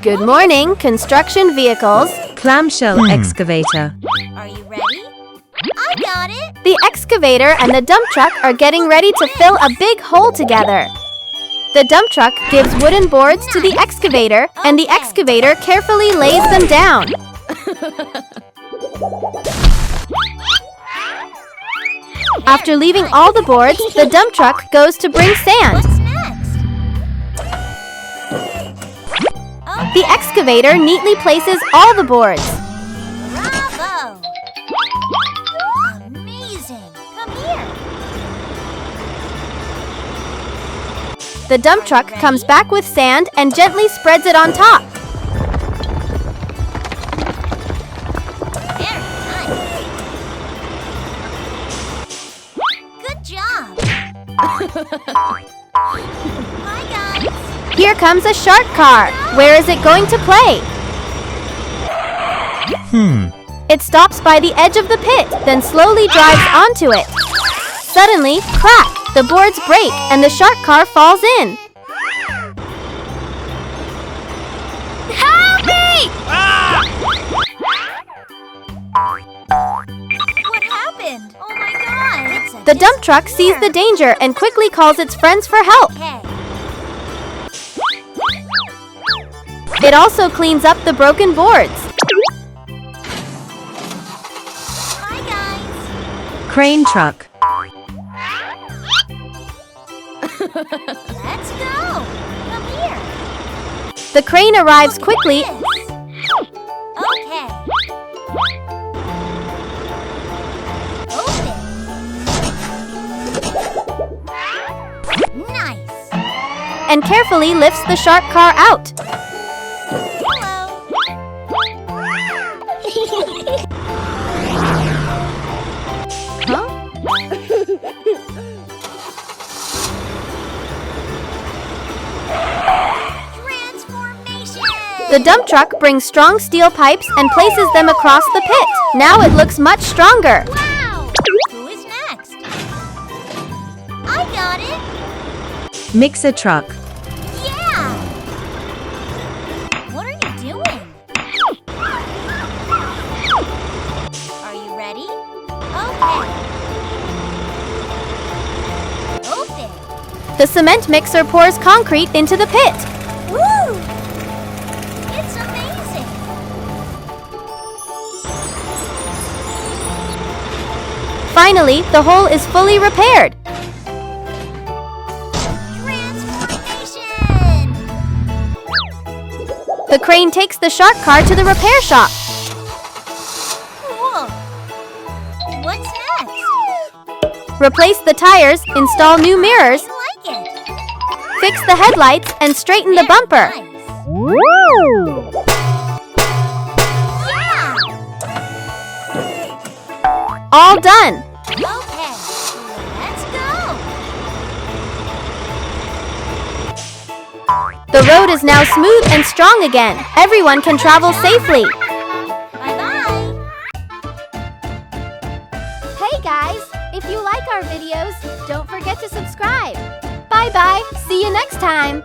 Good morning, construction vehicles. Clamshell excavator. Are you ready? I got it! The excavator and the dump truck are getting ready to fill a big hole together. The dump truck gives wooden boards to the excavator, and the excavator carefully lays them down. After leaving all the boards, the dump truck goes to bring sand. What's next? The excavator neatly places all the boards. Bravo! Amazing! Come here! The dump truck comes back with sand and gently spreads it on top. Very nice! Good job! Bye, guys! Here comes a shark car. Where is it going to play? It stops by the edge of the pit, then slowly drives onto it. Suddenly, crack! The boards break and the shark car falls in. Help me! What happened? Oh my god! The dump truck sees the danger and quickly calls its friends for help. Okay. It also cleans up the broken boards. Bye, guys! Crane truck. Let's go! Come here! The crane arrives quickly. Okay. Open. Nice. And carefully lifts the shark car out. Hello. Transformation. The dump truck brings strong steel pipes and places them across the pit. Now it looks much stronger. Wow. Who is next? I got it. Mixer truck. Yeah. What are you doing? Are you ready? Okay. Open. The cement mixer pours concrete into the pit. Woo! It's amazing. Finally, the hole is fully repaired. Transformation. The crane takes the shark car to the repair shop. Cool. What's next? Replace the tires, install new mirrors, I like it. fix the headlights, and straighten the bumper. Nice. Yeah. All done. Okay. Let's go. The road is now smooth and strong again. Everyone can travel safely. Bye-bye. Hey guys, if you like our videos, don't forget to subscribe. Bye-bye. See you next time.